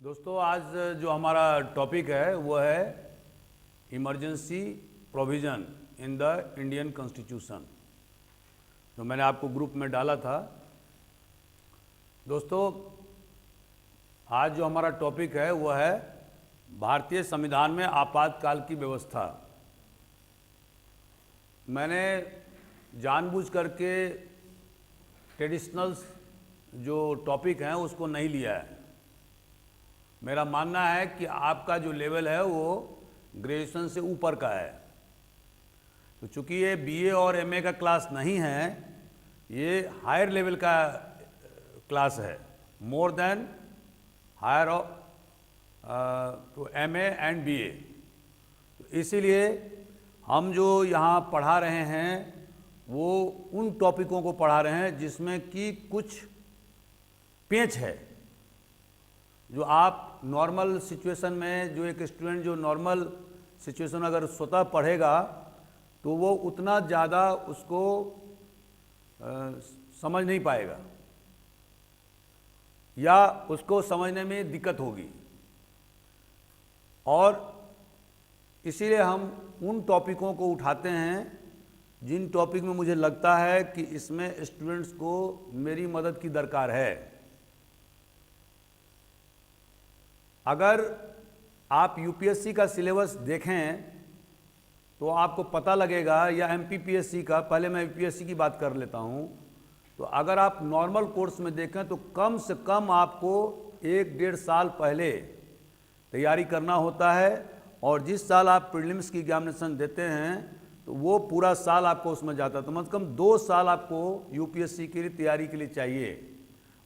दोस्तों, आज जो हमारा टॉपिक है वो है emergency provision in the Indian constitution, जो मैंने आपको ग्रुप में डाला था। दोस्तों, आज जो हमारा टॉपिक है वो है भारतीय संविधान में आपातकाल की व्यवस्था। मैंने जानबूझ करके ट्रेडिशनल्स जो टॉपिक हैं उसको नहीं लिया है। मेरा मानना है कि आपका जो लेवल है वो ग्रेजुएशन से ऊपर का है। तो चूंकि ये बीए और एमए का क्लास नहीं है, ये हायर लेवल का क्लास है, मोर देन हायर तो एमए एंड बीए। तो इसीलिए हम जो यहाँ पढ़ा रहे हैं वो उन टॉपिकों को पढ़ा रहे हैं जिसमें कि कुछ पेच है, जो आप नॉर्मल सिचुएशन में, जो एक स्टूडेंट जो नॉर्मल सिचुएशन अगर स्वतः पढ़ेगा तो वो उतना ज़्यादा उसको समझ नहीं पाएगा या उसको समझने में दिक्कत होगी। और इसीलिए हम उन टॉपिकों को उठाते हैं जिन टॉपिक में मुझे लगता है कि इसमें स्टूडेंट्स को मेरी मदद की दरकार है। अगर आप यूपीएससी का सिलेबस देखें तो आपको पता लगेगा, या एमपीपीएससी का, पहले मैं यूपीएससी की बात कर लेता हूं। तो अगर आप नॉर्मल कोर्स में देखें तो कम से कम आपको 1-1.5 साल पहले तैयारी करना होता है, और जिस साल आप प्रीलिम्स की एग्जामिनेशन देते हैं तो वो पूरा साल आपको उसमें जाता है। तो कम से कम 2 साल आपको यूपीएससी के लिए तैयारी के लिए चाहिए,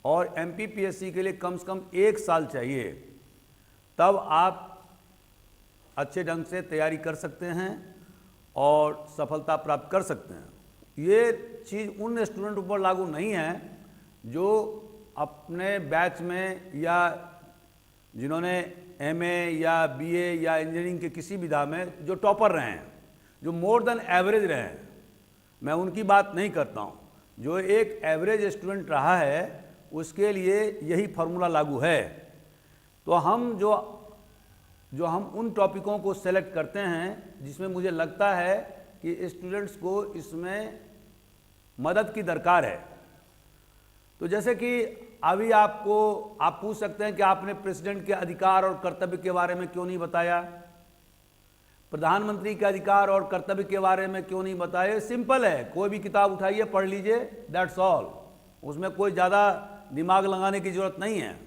और एमपीपीएससी के लिए कम से कम 1 साल चाहिए। तब आप अच्छे ढंग से तैयारी कर सकते हैं और सफलता प्राप्त कर सकते हैं। ये चीज़ उन स्टूडेंट ऊपर लागू नहीं है जो अपने बैच में या जिन्होंने एमए या बीए या इंजीनियरिंग के किसी विधा में जो टॉपर रहे हैं, जो मोर देन एवरेज रहे हैं। मैं उनकी बात नहीं करता हूँ। जो एक एवरेज स्टूडेंट रहा है उसके लिए यही फार्मूला लागू है। तो हम हम उन टॉपिकों को सेलेक्ट करते हैं जिसमें मुझे लगता है कि स्टूडेंट्स को इसमें मदद की दरकार है। तो जैसे कि अभी आप पूछ सकते हैं कि आपने प्रेसिडेंट के अधिकार और कर्तव्य के बारे में क्यों नहीं बताया, प्रधानमंत्री के अधिकार और कर्तव्य के बारे में क्यों नहीं बताया। सिंपल है, कोई भी किताब उठाइए, पढ़ लीजिए, दैट्स ऑल। उसमें कोई ज़्यादा दिमाग लगाने की जरूरत नहीं है।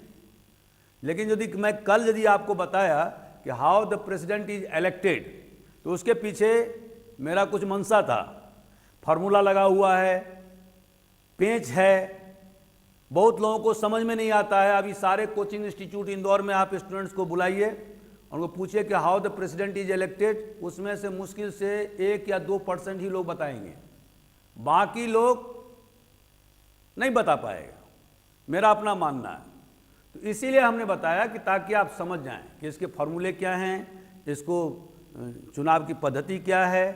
लेकिन यदि आपको बताया कि how the president is elected, तो उसके पीछे मेरा कुछ मंशा था। फार्मूला लगा हुआ है, पेच है, बहुत लोगों को समझ में नहीं आता है। अभी सारे कोचिंग इंस्टीट्यूट इंदौर में आप स्टूडेंट्स को बुलाइए, उनको पूछिए कि how the president is elected, उसमें से मुश्किल से 1 या 2% ही लोग बताएंगे, बाकी लोग नहीं बता पाएगा, मेरा अपना मानना है। तो इसीलिए हमने बताया कि ताकि आप समझ जाएं कि इसके फॉर्मूले क्या हैं, इसको चुनाव की पद्धति क्या है,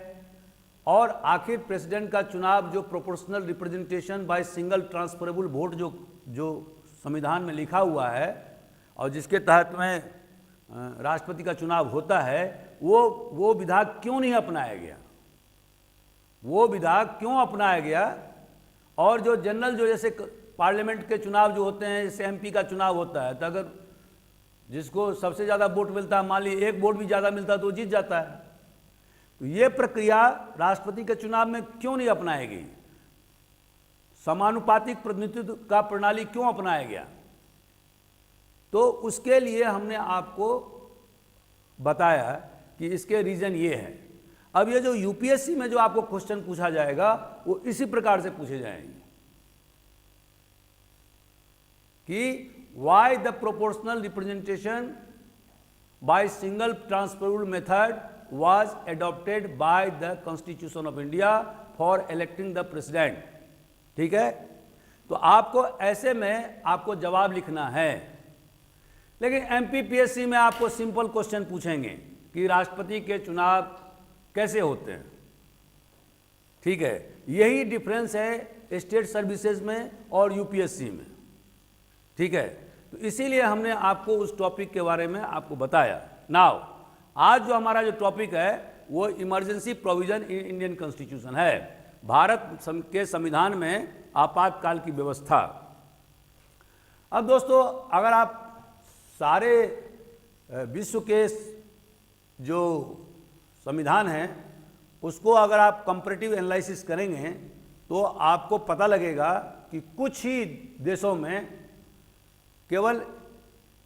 और आखिर प्रेसिडेंट का चुनाव जो proportional representation by single transferable vote जो संविधान में लिखा हुआ है और जिसके तहत में राष्ट्रपति का चुनाव होता है, वो विधा क्यों नहीं अपनाया गया, वो विधा क्यों अपनाया गया। और जो जनरल, जो जैसे पार्लियामेंट के चुनाव जो होते हैं, जैसे एमपी का चुनाव होता है, तो अगर जिसको सबसे ज़्यादा वोट मिलता है, मान लीजिए 1 वोट भी ज़्यादा मिलता है तो वो जीत जाता है। तो ये प्रक्रिया राष्ट्रपति के चुनाव में क्यों नहीं अपनाई गई, समानुपातिक प्रतिनिधित्व का प्रणाली क्यों अपनाया गया। तो उसके लिए हमने आपको बताया कि इसके रीजन ये है। अब ये जो यूपीएससी में जो आपको क्वेश्चन पूछा जाएगा वो इसी प्रकार से पूछे जाएंगे कि why the proportional representation by single transferable method was adopted by the Constitution of India for electing the president। ठीक है, तो आपको ऐसे में आपको जवाब लिखना है। लेकिन एमपीपीएससी में आपको सिंपल क्वेश्चन पूछेंगे कि राष्ट्रपति के चुनाव कैसे होते हैं। ठीक है, यही डिफरेंस है स्टेट सर्विसेज में और यूपीएससी में। ठीक है, तो इसीलिए हमने आपको उस टॉपिक के बारे में आपको बताया। नाउ आज जो हमारा जो टॉपिक है वो emergency provision in Indian constitution है, भारत के संविधान में आपातकाल की व्यवस्था। अब दोस्तों, अगर आप सारे विश्व के जो संविधान हैं उसको अगर आप कंपैरेटिव एनालिसिस करेंगे तो आपको पता लगेगा कि कुछ ही देशों में केवल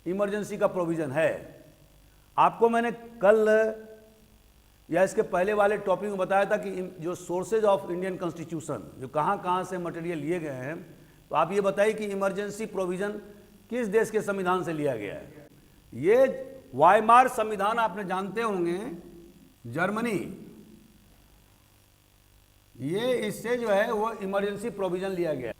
इमरजेंसी का प्रोविज़न है। आपको मैंने कल या इसके पहले वाले टॉपिक में बताया था कि जो सोर्सेज ऑफ इंडियन कॉन्स्टिट्यूशन, जो कहाँ कहाँ से मटेरियल लिए गए हैं, तो आप ये बताइए कि इमरजेंसी प्रोविज़न किस देश के संविधान से लिया गया है। ये वाइमार संविधान आपने जानते होंगे, जर्मनी, ये इससे जो है वो इमरजेंसी प्रोविज़न लिया गया है,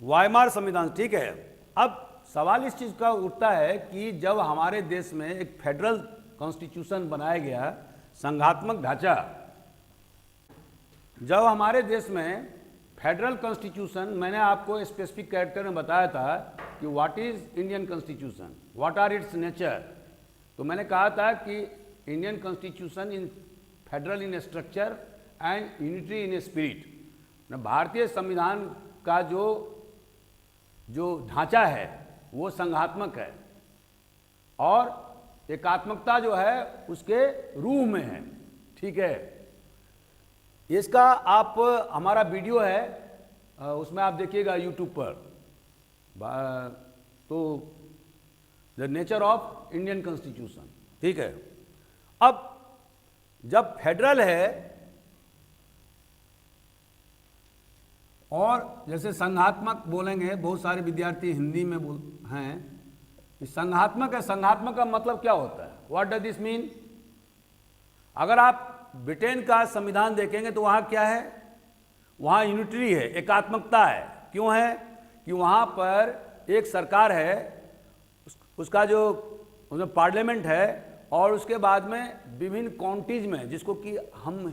वाइमार संविधान, ठीक है। अब सवाल इस चीज़ का उठता है कि जब हमारे देश में एक फेडरल कॉन्स्टिट्यूशन बनाया गया, संघात्मक ढांचा, जब हमारे देश में फेडरल कॉन्स्टिट्यूशन, मैंने आपको स्पेसिफिक कैरेक्टर में बताया था कि what is Indian constitution, what are its nature. तो मैंने कहा था कि Indian constitution in federal in structure and unitary in spirit, भारतीय संविधान का जो ढांचा है वो संघात्मक है और एकात्मकता जो है उसके रूह में है, ठीक है। इसका आप हमारा वीडियो है उसमें आप देखिएगा यूट्यूब पर, तो the nature of Indian constitution, ठीक है। अब जब फेडरल है और जैसे संघात्मक बोलेंगे, बहुत सारे विद्यार्थी हिंदी में हैं कि संघात्मक है, संघात्मक का मतलब क्या होता है, व्हाट डज दिस मीन। अगर आप ब्रिटेन का संविधान देखेंगे तो वहाँ क्या है, वहाँ यूनिटरी है, एकात्मकता है। क्यों है कि वहाँ पर एक सरकार है, उसका जो उसमें पार्लियामेंट है और उसके बाद में विभिन्न काउंटीज में, जिसको कि हम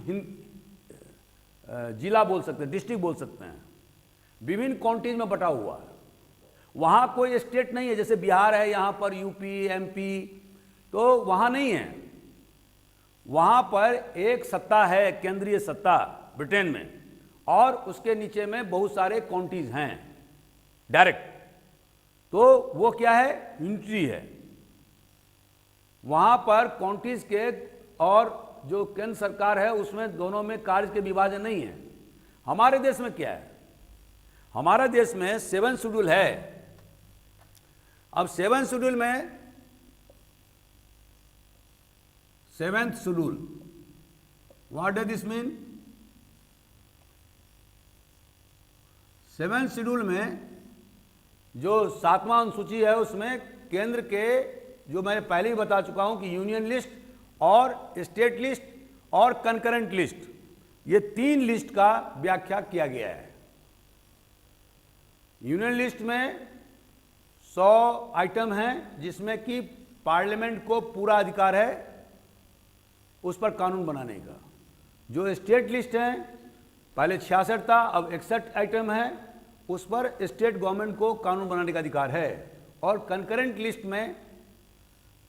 जिला बोल सकते हैं, डिस्ट्रिक्ट बोल सकते हैं, विभिन्न काउंटीज में बटा हुआ है। वहाँ कोई स्टेट नहीं है, जैसे बिहार है, यहाँ पर यूपी, एमपी, तो वहाँ नहीं है। वहाँ पर एक सत्ता है, केंद्रीय सत्ता ब्रिटेन में, और उसके नीचे में बहुत सारे काउंटीज हैं डायरेक्ट। तो वो क्या है, यूनिटरी है। वहाँ पर काउंटीज के और जो केंद्र सरकार है उसमें दोनों में कार्य के विभाजन नहीं है। हमारे देश में क्या है, हमारे देश में 7 शेड्यूल है। अब 7 शेड्यूल में 7th schedule, what does this mean. 7th schedule में जो 7वां अनुसूची है उसमें केंद्र के, जो मैंने पहले ही बता चुका हूं कि यूनियन लिस्ट और स्टेट लिस्ट और कंकरेंट लिस्ट, ये 3 लिस्ट का व्याख्या किया गया है। यूनियन लिस्ट में 100 आइटम हैं जिसमें कि पार्लियामेंट को पूरा अधिकार है उस पर कानून बनाने का। जो स्टेट लिस्ट है, पहले 66 था, अब 61 आइटम है, उस पर स्टेट गवर्नमेंट को कानून बनाने का अधिकार है। और कंकरेंट लिस्ट में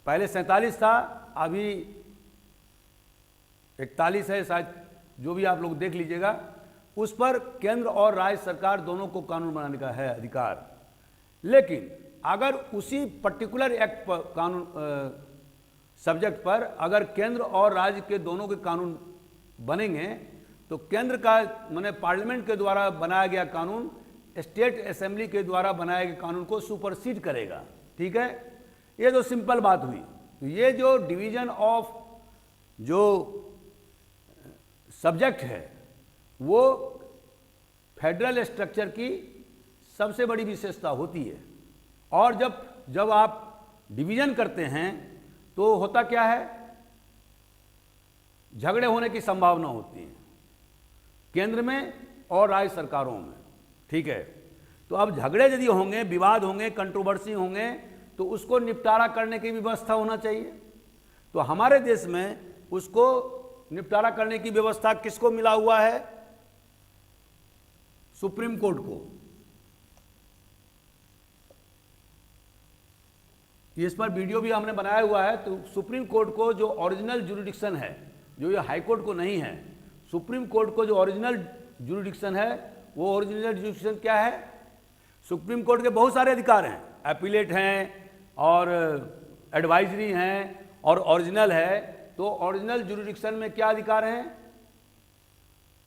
पहले 47 था, अभी 41 है शायद, जो भी आप लोग देख लीजिएगा, उस पर केंद्र और राज्य सरकार दोनों को कानून बनाने का है अधिकार। लेकिन अगर उसी पर्टिकुलर एक्ट पर कानून सब्जेक्ट पर अगर केंद्र और राज्य के दोनों के कानून बनेंगे तो केंद्र का माने पार्लियामेंट के द्वारा बनाया गया कानून स्टेट असेंबली के द्वारा बनाए गए कानून को सुपरसीड करेगा, ठीक है। ये तो सिंपल बात हुई। तो ये जो डिवीजन ऑफ जो सब्जेक्ट है वो फेडरल स्ट्रक्चर की सबसे बड़ी विशेषता होती है। और जब आप डिवीजन करते हैं तो होता क्या है, झगड़े होने की संभावना होती है केंद्र में और राज्य सरकारों में, ठीक है। तो अब झगड़े यदि होंगे, विवाद होंगे, कंट्रोवर्सी होंगे, तो उसको निपटारा करने की व्यवस्था होना चाहिए। तो हमारे देश में उसको निपटारा करने की व्यवस्था किसको मिला हुआ है, सुप्रीम कोर्ट को। इस पर वीडियो भी हमने बनाया हुआ है। तो सुप्रीम कोर्ट को जो ओरिजिनल जुरिडिक्शन है, जो ये हाई कोर्ट को नहीं है, सुप्रीम कोर्ट को जो ओरिजिनल जुरिडिक्शन है, वो ओरिजिनल जुरिडिक्शन क्या है? सुप्रीम कोर्ट के बहुत सारे अधिकार हैं, अपीलेट हैं और एडवाइजरी हैं और ओरिजिनल है। तो ओरिजिनल जुरिडिक्शन में क्या अधिकार हैं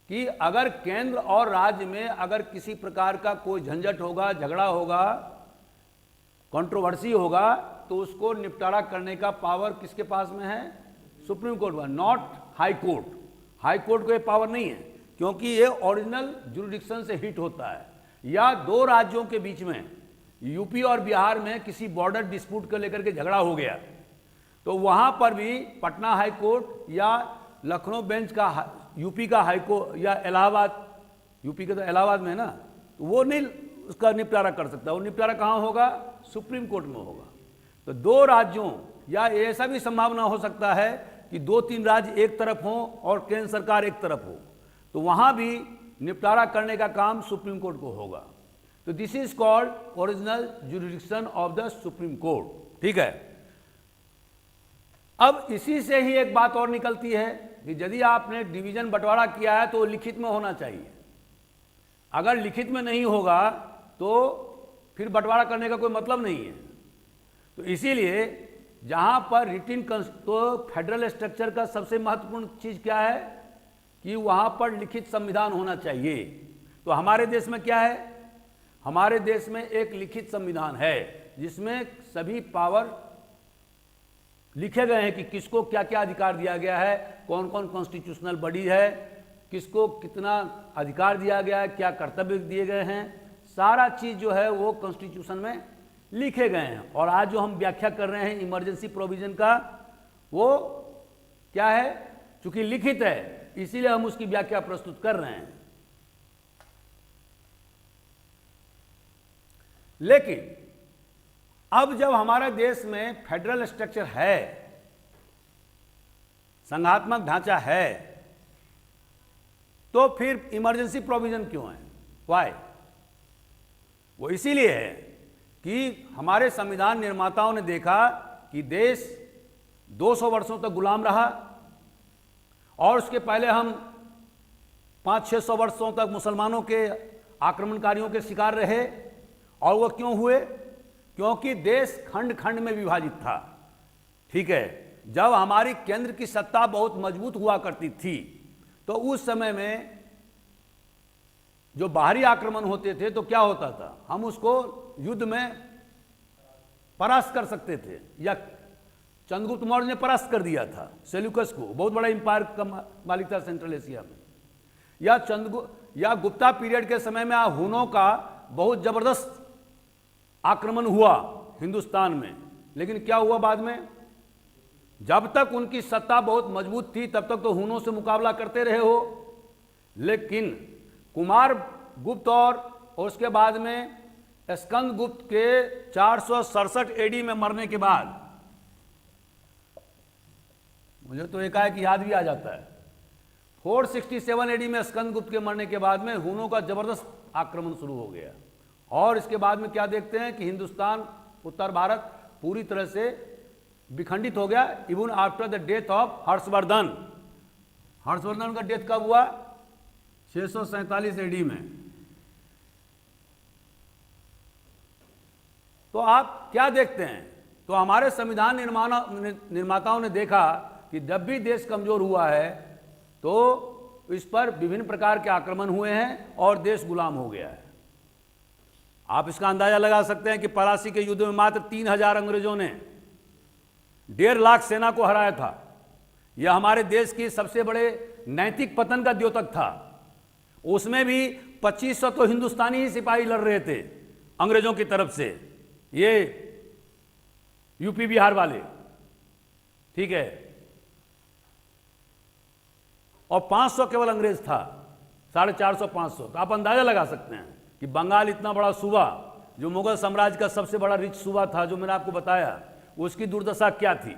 कि अगर केंद्र और राज्य में अगर किसी प्रकार का कोई झंझट होगा, झगड़ा होगा, कंट्रोवर्सी होगा, तो उसको निपटारा करने का पावर किसके पास में है? सुप्रीम कोर्ट का, not high court. High court को ये पावर नहीं है, क्योंकि ये ओरिजिनल जुरिडिक्शन से हिट होता है। या दो राज्यों के बीच में, यूपी और बिहार में किसी बॉर्डर डिस्प्यूट को लेकर के झगड़ा हो गया, तो वहां पर भी पटना हाई कोर्ट या लखनऊ बेंच का, यूपी का हाई कोर्ट या इलाहाबाद, यूपी का तो इलाहाबाद में है ना, तो वो नहीं उसका निपटारा कर सकता। वो निपटारा कहाँ होगा? सुप्रीम कोर्ट में होगा। तो दो राज्यों, या ऐसा भी संभावना हो सकता है कि 2-3 राज्य एक तरफ हों और केंद्र सरकार एक तरफ हो, तो वहां भी निपटारा करने का काम सुप्रीम कोर्ट को होगा। तो this is called original jurisdiction of the supreme court. ठीक है। अब इसी से ही एक बात और निकलती है कि यदि आपने डिवीजन बंटवारा किया है तो लिखित में होना चाहिए। अगर लिखित में नहीं होगा तो फिर बंटवारा करने का कोई मतलब नहीं है। तो इसीलिए जहां पर रिटिन, तो फेडरल स्ट्रक्चर का सबसे महत्वपूर्ण चीज क्या है कि वहां पर लिखित संविधान होना चाहिए। तो हमारे देश में क्या है? हमारे देश में एक लिखित संविधान है जिसमें सभी पावर लिखे गए हैं कि किसको क्या क्या अधिकार दिया गया है, कौन कौन कॉन्स्टिट्यूशनल बॉडी है, किसको कितना अधिकार दिया गया है, क्या कर्तव्य दिए गए हैं, सारा चीज जो है वो कॉन्स्टिट्यूशन में लिखे गए हैं। और आज जो हम व्याख्या कर रहे हैं इमरजेंसी प्रोविजन का, वो क्या है? चूंकि लिखित है इसीलिए हम उसकी व्याख्या प्रस्तुत कर रहे हैं। लेकिन अब जब हमारे देश में फेडरल स्ट्रक्चर है, संघात्मक ढांचा है, तो फिर इमरजेंसी प्रोविजन क्यों है? वाई? वो इसीलिए है कि हमारे संविधान निर्माताओं ने देखा कि देश 200 वर्षों तक गुलाम रहा और उसके पहले हम 500-600 वर्षों तक मुसलमानों के आक्रमणकारियों के शिकार रहे। और वो क्यों हुए? क्योंकि देश खंड खंड में विभाजित था। ठीक है। जब हमारी केंद्र की सत्ता बहुत मजबूत हुआ करती थी तो उस समय में जो बाहरी आक्रमण होते थे तो क्या होता था? हम उसको युद्ध में परास्त कर सकते थे। या चंद्रगुप्त मौर्य ने परास्त कर दिया था सेल्यूकस को, बहुत बड़ा इंपायर का मालिक था सेंट्रल एशिया में। या गुप्ता पीरियड के समय में हुनों का बहुत जबरदस्त आक्रमण हुआ हिंदुस्तान में। लेकिन क्या हुआ बाद में? जब तक उनकी सत्ता बहुत मजबूत थी तब तक तो हुनों से मुकाबला करते रहे हो। लेकिन कुमार गुप्त और उसके बाद में स्कंद गुप्त के 467 एडी में मरने के बाद, मुझे तो एकाएक याद भी आ जाता है, 467 एडी में स्कंद गुप्त के मरने के बाद में हुनों का जबरदस्त आक्रमण शुरू हो गया। और इसके बाद में क्या देखते हैं कि हिंदुस्तान, उत्तर भारत पूरी तरह से विखंडित हो गया। Even after the death of Harshvardhan. Harshvardhan का डेथ कब हुआ? 647 एडी में। तो आप क्या देखते हैं? तो हमारे संविधान निर्माताओं ने देखा कि जब भी देश कमजोर हुआ है तो इस पर विभिन्न प्रकार के आक्रमण हुए हैं और देश गुलाम हो गया है। आप इसका अंदाजा लगा सकते हैं कि पलासी के युद्ध में मात्र 3000 अंग्रेजों ने 1.5 लाख सेना को हराया था। यह हमारे देश की सबसे बड़े नैतिक पतन का द्योतक था। उसमें भी 2500 तो हिंदुस्तानी ही सिपाही लड़ रहे थे अंग्रेजों की तरफ से, ये यूपी बिहार वाले। ठीक है। और 500 केवल अंग्रेज था, 450-500। तो आप अंदाजा लगा सकते हैं कि बंगाल इतना बड़ा सूबा, जो मुगल साम्राज्य का सबसे बड़ा रिच सूबा था, जो मैंने आपको बताया, उसकी दुर्दशा क्या थी।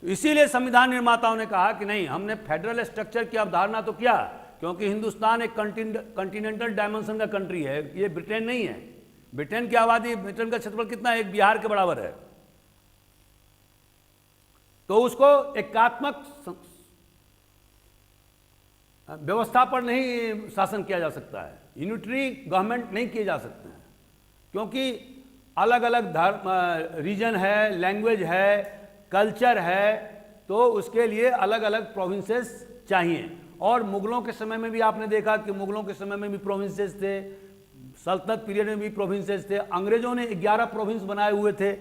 तो इसीलिए संविधान निर्माताओं ने कहा कि नहीं, हमने फेडरल स्ट्रक्चर की अवधारणा तो किया, क्योंकि हिंदुस्तान एक कॉन्टिनेंटल डायमेंशन का कंट्री है, ये ब्रिटेन नहीं है। ब्रिटेन की आबादी, ब्रिटेन का क्षेत्रफल कितना है? एक बिहार के बराबर है। तो उसको एकात्मक व्यवस्था पर नहीं शासन किया जा सकता है, यूनिटरी गवर्नमेंट नहीं किए जा सकते हैं, क्योंकि अलग अलग धर्म, रीजन है, लैंग्वेज है, कल्चर है, तो उसके लिए अलग अलग प्रोविंसेस चाहिए। और मुगलों के समय में भी आपने देखा कि मुगलों के समय में भी प्रोविंसेस थे, सल्तनत पीरियड में भी प्रोविंसेस थे, अंग्रेजों ने 11 प्रोविंस बनाए हुए थे,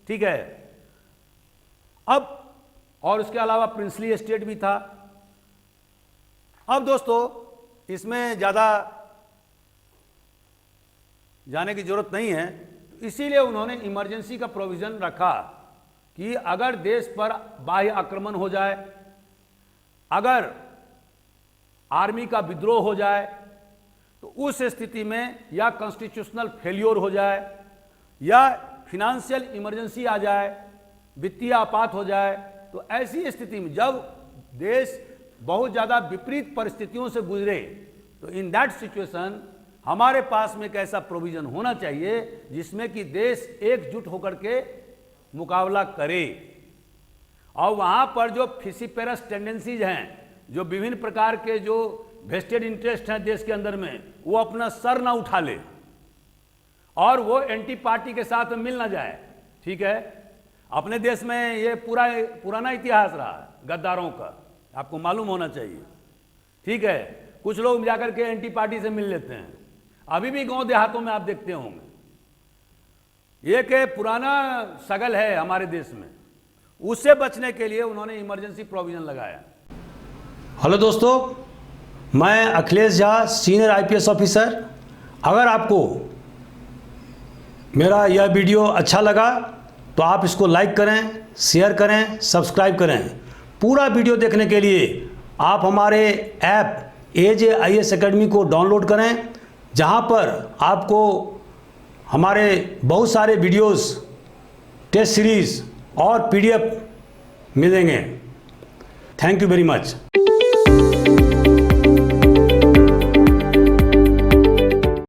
ठीक है। अब और उसके अलावा प्रिंसली स्टेट भी था। अब दोस्तों इसमें ज़्यादा जाने की जरूरत नहीं है, इसीलिए उन्होंने इमरजेंसी का प्रोविज़न रखा कि अगर देश पर बाह्य आक्रमण हो जाए, अगर आर्मी का विद्रोह हो जाए, तो उस स्थिति में या कॉन्स्टिट्यूशनल फेल्योर हो जाए या फिनेंशियल इमरजेंसी आ जाए, वित्तीय आपात हो जाए, तो ऐसी स्थिति में जब देश बहुत ज़्यादा विपरीत परिस्थितियों से गुजरे, तो इन दैट सिचुएशन हमारे पास में एक ऐसा प्रोविज़न होना चाहिए जिसमें कि देश एकजुट होकर के मुकाबला करे। और वहाँ पर जो फिसिपेरस टेंडेंसीज हैं, जो विभिन्न प्रकार के जो वेस्टेड इंटरेस्ट हैं देश के अंदर में, वो अपना सर ना उठा ले और वो एंटी पार्टी के साथ मिल ना जाए, ठीक है। अपने देश में ये पुराना इतिहास रहा है गद्दारों का, आपको मालूम होना चाहिए, ठीक है। कुछ लोग जाकर के एंटी पार्टी से मिल लेते हैं, अभी भी गांव देहातों में आप देखते होंगे। ये कि पुराना शगल है हमारे देश में, उससे बचने के लिए उन्होंने इमरजेंसी प्रोविजन लगाया। हेलो दोस्तों, मैं Akhilesh Jha, senior IPS officer. अगर आपको मेरा यह वीडियो अच्छा लगा तो आप इसको लाइक करें, शेयर करें, सब्सक्राइब करें। पूरा वीडियो देखने के लिए आप हमारे ऐप AJIS अकेडमी को डाउनलोड करें, जहां पर आपको हमारे बहुत सारे वीडियोस, टेस्ट सीरीज़ और PDF मिलेंगे। Thank you very much.